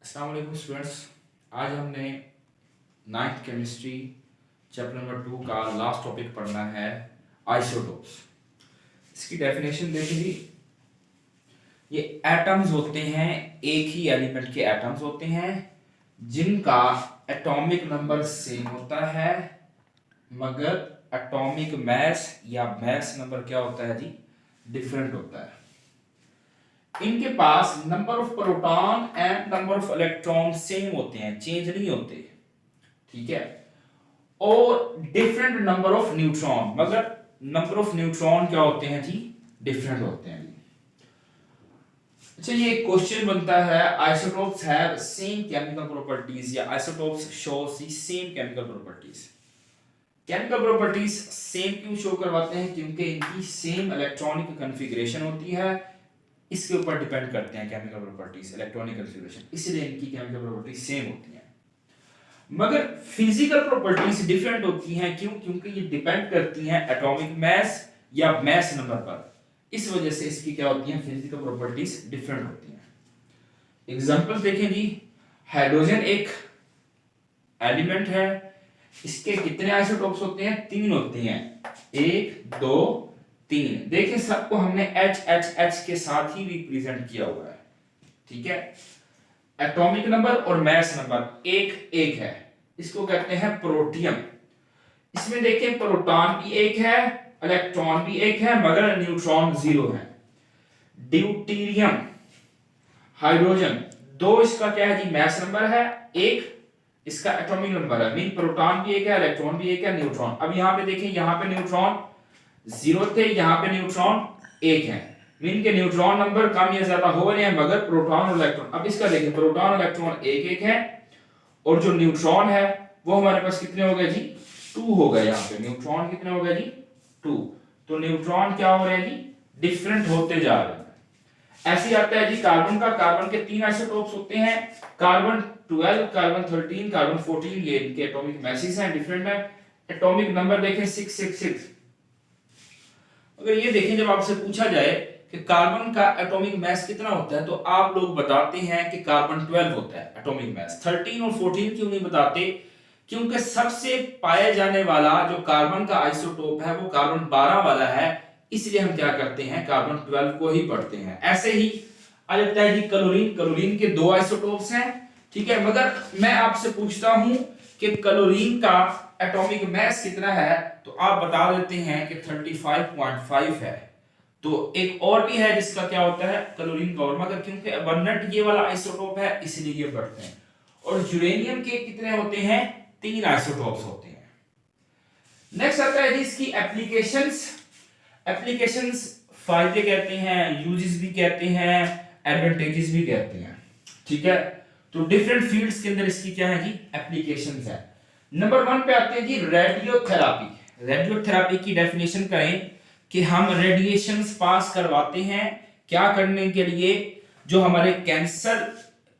अस्सलाम वालेकुम स्टूडेंट्स। आज हमने नाइन्थ केमिस्ट्री चैप्टर नंबर 2 का लास्ट टॉपिक पढ़ना है आइसोटोप्स। इसकी डेफिनेशन देखिए जी। ये एटम्स होते हैं, एक ही एलिमेंट के एटम्स होते हैं जिनका एटॉमिक नंबर सेम होता है, मगर एटॉमिक मास या मास नंबर क्या होता है जी, डिफरेंट होता है। इनके पास number of proton and number of electron same होते हैं, चेंज नहीं होते, ठीक है। और डिफरेंट नंबर ऑफ न्यूट्रॉन, मगर नंबर ऑफ न्यूट्रॉन क्या होते हैं जी, डिफरेंट होते हैं। अच्छा, ये क्वेश्चन बनता है isotopes have same chemical properties या isotopes shows the same chemical properties. Chemical properties same क्यों शो करवाते हैं? क्योंकि इनकी सेम इलेक्ट्रॉनिक कॉन्फ़िगरेशन होती है, इसके ऊपर डिपेंड करते हैं केमिकल प्रॉपर्टीज, इलेक्ट्रॉनिक कॉन्फ़िगरेशन, इसलिए इनकी केमिकल प्रॉपर्टीज सेम होती हैं। मगर फिजिकल प्रॉपर्टीज डिफरेंट होती हैं। क्यों? क्योंकि ये डिपेंड करती हैं एटॉमिक मास या मास नंबर पर। इस वजह से इसकी क्या होती हैं, फिजिकल प्रॉपर्टीज डिफरेंट होती हैं। एग्जांपल देखें जी। हाइड्रोजन एक एलिमेंट है, इसके कितने आइसोटोप्स होते हैं? 3 होते हैं, 1 2 3। देखिए सबको हमने H H H के साथ ही रिप्रेजेंट किया हुआ है, ठीक है। एटॉमिक नंबर और मास नंबर एक एक है, इसको कहते हैं प्रोटियम। इसमें देखें प्रोटॉन भी एक है, इलेक्ट्रॉन भी एक है, मगर न्यूट्रॉन 0 है। ड्यूटेरियम, हाइड्रोजन 2, इसका क्या है जी, मास नंबर है 1, इसका एटॉमिक नंबर है, मीन प्रोटॉन भी एक है, इलेक्ट्रॉन भी एक है, न्यूट्रॉन। अब यहां पे देखें, यहां पे न्यूट्रॉन 0 थे, यहां पे न्यूट्रॉन 1 है, मीन के न्यूट्रॉन नंबर कम या ज्यादा हो रहे हैं, मगर प्रोटॉन और इलेक्ट्रॉन। अब इसका देखें, प्रोटॉन और इलेक्ट्रॉन एक एक है, और जो न्यूट्रॉन है वो हमारे पास कितने हो गए जी, 2 हो गए। यहाँ पे न्यूट्रॉन कितने हो गए जी, 2। तो न्यूट्रॉन क्या हो रहे हैं जी, डिफरेंट होते जा रहे हैं। ऐसे आता है जी कार्बन का। कार्बन के 3 आइसोटोप्स होते हैं, कार्बन 12, कार्बन 13, कार्बन 14। ये इनके एटॉमिक मैसेज हैं, डिफरेंट है। एटॉमिक नंबर देखें 666। अगर ये देखें, जब आपसे पूछा जाए कि कार्बन का एटॉमिक मास कितना होता है, तो आप लोग बताते हैं कि कार्बन 12 होता है एटॉमिक मास। 13 और 14 क्यों नहीं बताते? क्योंकि सबसे पाए जाने वाला जो कार्बन का आइसोटोप है वो कार्बन 12 वाला है, इसलिए हम क्या करते हैं, कार्बन 12 को ही पढ़ते हैं। ऐसे ही आ जाता है जी क्लोरीन। क्लोरीन के 2 आइसोटोप्स हैं, ठीक है। मगर मैं आपसे पूछता हूं कि क्लोरीन का एटॉमिक मास कितना है, तो आप बता देते हैं कि 35.5 है। तो एक और भी है जिसका क्या होता है, क्लोरीन का, और मगर क्योंकि अबंडेंट ये वाला आइसोटोप है इसलिए ये पढ़ते हैं। और यूरेनियम के कितने होते हैं, 3 आइसोटोप्स होते हैं। नेक्स्ट आता है जी इसकी एप्लीकेशंस। एप्लीकेशंस फायदे कहते हैं, यूजेस भी कहते हैं, एडवांटेजेस भी कहते हैं, ठीक है। तो डिफरेंट फील्ड्स के अंदर इसकी क्या है जी, एप्लीकेशंस है। नंबर 1 पे आते हैं जी रेडियोथेरापी। रेडियोथेरापी की डेफिनेशन करें कि हम रेडिएशंस पास करवाते हैं, क्या करने के लिए, जो हमारे कैंसर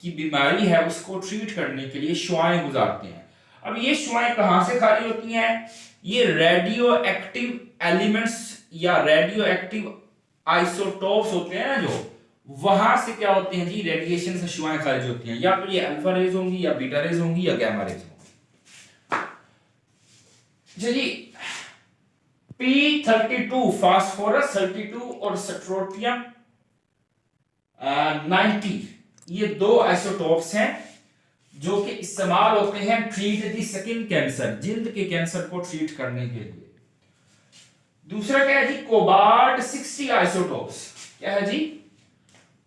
की बीमारी है उसको ट्रीट करने के लिए शुआएं गुजारते हैं। अब ये शुआएं कहां से खाली होती हैं? ये रेडियो एक्टिव एलिमेंट्स या रेडियो एक्टिव आइसोटोप्स होते हैं ना, जो वहां से क्या होते हैं जी, रेडिएशन से शुआएं खारिज होती हैं। या तो ये अल्फा रेज होंगी, या बीटा रेज होंगी, या गामा रेज होंगी। जी P32 फास्फोरस 32 और स्ट्रोटियम 90, ये 2 आइसोटोप्स हैं जो कि इस्तेमाल होते हैं ट्रीट द स्किन कैंसर, जिल्द के कैंसर को ट्रीट करने के लिए। दूसरा क्या है जी, कोबाल्ट 60 आइसोटोप्स। क्या है जी,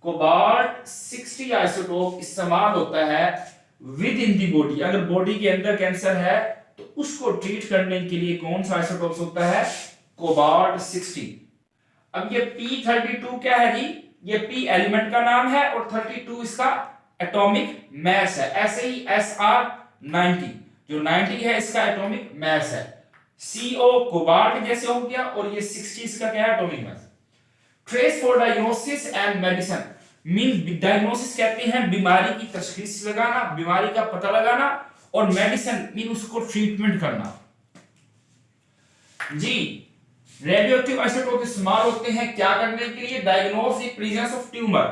कोबाल्ट 60 आइसोटोप इस्तेमाल होता है विद इन दी बॉडी। अगर बॉडी के अंदर कैंसर है तो उसको ट्रीट करने के लिए कौन सा आइसोटोप्स होता है, कोबाल्ट 60। अब ये P32 क्या है जी, ये P एलिमेंट का नाम है और 32 इसका एटॉमिक मास है। ऐसे ही Sr 90, जो 90 है इसका एटॉमिक मास है। CO कोबाल्ट जैसे हो गया, और ये 60 इसका क्या है, atomic mass. Trace for diagnosis and medicine, mean diagnosis कहते हैं बीमारी की तशखीस लगाना, बीमारी का पता लगाना, और मेडिसिन मीन उसको ट्रीटमेंट करना। जी रेडियोएक्टिव आइसोटोप इस्तेमाल होते हैं क्या करने के लिए, diagnose the presence of tumour.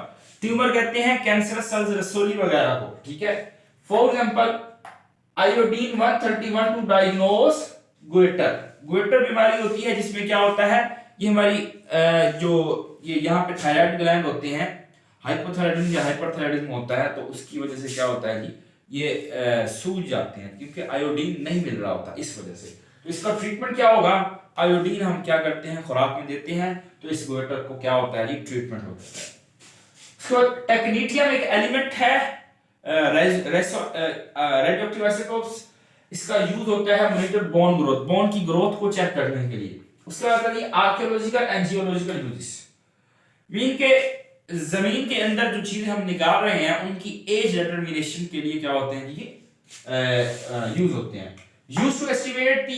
Tumour कहते हैं कैंसरस सेल्स रसोली वगैरह को, ठीक है। For example iodine 131 to diagnose goitre. Goitre बीमारी होती है जिसमें क्या होता है, ये हमारी जो ये यहाँ पे थायराइड ग्लैंड होते हैं, हाइपोथायराइडिज्म या हाइपरथायराइडिज्म होता है, तो उसकी वजह से क्या होता है कि ये सूज जाते हैं क्योंकि आयोडीन नहीं मिल रहा होता इस वजह से। तो इसका ट्रीटमेंट क्या होगा, आयोडीन हम क्या करते हैं खुराक में देते हैं, तो इस गोइटर को क्या होता है, ट्रीटमेंट होता है। उसके बाद टेक्नीटियम एक एलिमेंट है रेडियोएक्टिव आइसोटोप्स, इसका यूज होता है मॉनिटर बोन ग्रोथ, बोन की ग्रोथ को चेक करने के लिए। उसके बाद आर्कियोलॉजिकल एंजियोलॉजिकल यूजेस, मीन के जमीन के अंदर जो चीजें हम निकाल रहे हैं उनकी एज डिटरमिनेशन के लिए क्या होते हैं, ये यूज होते हैं। Use to estimate the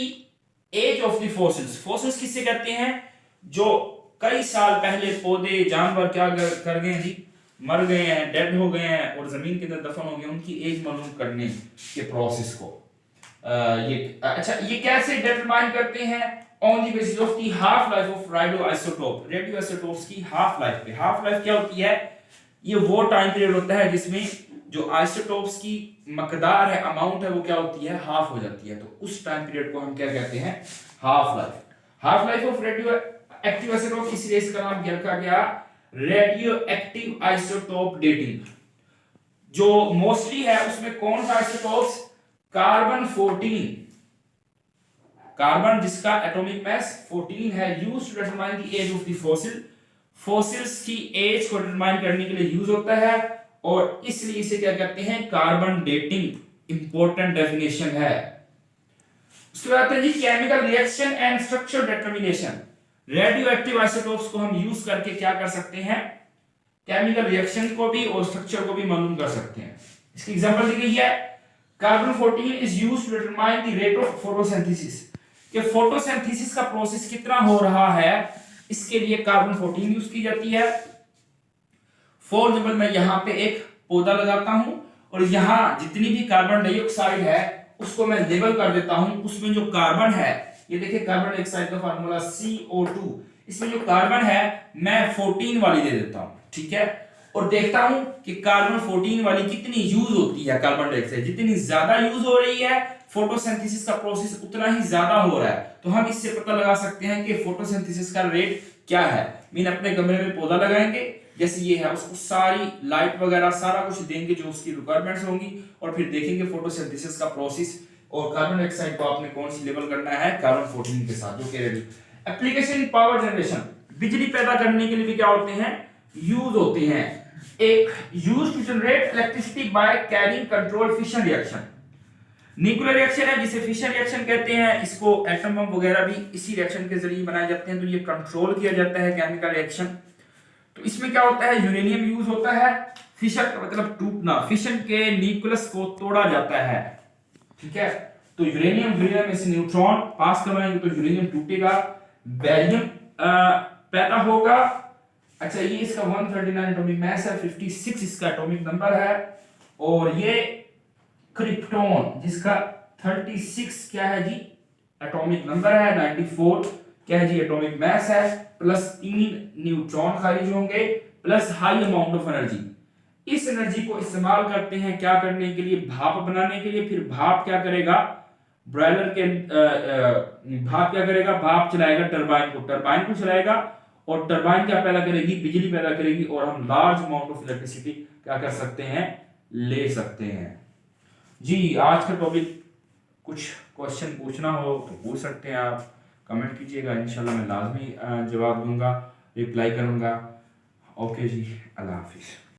age of the fossils, fossils किससे कहते हैं, जो कई साल पहले पौधे जानवर क्या कर गए जी, मर गए हैं, डेड हो गए हैं और जमीन के अंदर दफन हो गए, उनकी एज मालूम करने के प्रोसेस को ये अच्छा ये कैसे डिटरमाइन करते हैं, on the basis of the half life of radioisotope. Radioisotopes की हाफ लाइफ पे, हाफ लाइफ क्या होती है, ये वो टाइम पीरियड होता है जिसमें जो आइसोटोप्स की मकदार है, अमाउंट है, वो क्या होती है, हाफ हो जाती है। तो उस टाइम पीरियड को हम क्या कहते हैं, half life. Half life of radioactive isotope, इसलिए इसका नाम क्या रखा गया, रेडियो एक्टिव आइसोटोप डेटिंग। जो मोस्टली है उसमें कौन सा आइसोटोप्स, कार्बन 14, कार्बन जिसका एटॉमिक मास 14 है, used to determine the age of the fossil, fossils की एज को डिटरमाइन करने के लिए यूज होता है, और इसलिए इसे क्या कहते हैं, कार्बन डेटिंग। इंपॉर्टेंट डेफिनेशन है। उसके बाद है जी chemical reaction and structure determination. Radio active isotopes को हम यूज करके क्या कर सकते हैं, केमिकल रिएक्शन को भी और स्ट्रक्चर को भी मालूम कर सकते हैं। इसकी एग्जांपल दी गई है, carbon 14 is used to determine the rate of photosynthesis, कि फोटोसिंथेसिस का प्रोसेस कितना हो रहा है, इसके लिए कार्बन 14 यूज की जाती है। फॉर एग्जांपल मैं यहाँ पे एक पौधा लगाता हूं और यहाँ जितनी भी कार्बन डाइऑक्साइड है उसको मैं लेबल कर देता हूं, उसमें जो कार्बन है, ये देखिए कार्बन डाइऑक्साइड का फार्मूला CO2, इसमें जो कार्बन है मैं 14 वाली दे देता हूं, ठीक है, और देखता हूं कि कार्बन 14 वाली कितनी यूज होती है। कार्बन डाइऑक्साइड जितनी ज्यादा यूज हो रही है, फोटोसिंथेसिस का प्रोसेस उतना ही ज्यादा हो रहा है, तो हम इससे पता लगा सकते हैं कि फोटोसिंथेसिस का रेट क्या है। मीन अपने कमरे में पौधा लगाएंगे, जैसे ये है, उसको सारी लाइट वगैरह सारा कुछ देंगे जो उसकी रिक्वायरमेंट्स होंगी, और फिर देखेंगे फोटोसिंथेसिस का प्रोसेस, और कार्बन डाइऑक्साइड को आपने कौन सी लेवल करना है, कार्बन 14 के साथ, जो कि radio. Application in power generation, बिजली पैदा करने के लिए भी क्या होते हैं, यूज होते हैं। एक use to generate electricity by carrying control fission reaction, nuclear reaction है जिसे फिशन रिएक्शन कहते हैं, इसको एटम बम वगैरह भी इसी रिएक्शन के जरिए बनाए जाते हैं, तो ये कंट्रोल किया जाता है केमिकल रिएक्शन। तो इसमें क्या होता है, यूरेनियम यूज होता है, फिशन का मतलब टूटना, फिशन के न्यूक्लियस को तोड़ा जाता है, ठीक है, तो यूरेनियम में से न्यूट्रॉन पास करवाएंगे तो यूरेनियम टूटेगा, बेरियम पैदा होगा। अच्छा ये इसका 139 एटॉमिक मास है, 56 इसका एटॉमिक नंबर है, और ये क्रिप्टॉन जिसका 36 क्या है जी एटॉमिक नंबर है, 94 क्या है जी एटॉमिक मास है, प्लस 3 न्यूट्रॉन खारिज होंगे, plus high amount of energy. इस एनर्जी को इस्तेमाल करते हैं क्या करने के लिए, भाप बनाने के लिए। फिर भाप क्या करेगा, ब्रॉयलर के भाप क्या करेगा, भाप चलाएगा टरबाइन को चलाएगा, और टरबाइन क्या पैदा करेगी, बिजली पैदा करेगी, और हम लार्ज अमाउंट ऑफ इलेक्ट्रिसिटी क्या कर सकते हैं, ले सकते हैं। जी आज का टॉपिक, कुछ क्वेश्चन पूछना हो तो पूछ सकते हैं आप, कमेंट कीजिएगा, इंशाल्लाह मैं लाजमी जवाब दूंगा, रिप्लाई करूंगा। ओके जी, अल्लाह हाफिज़।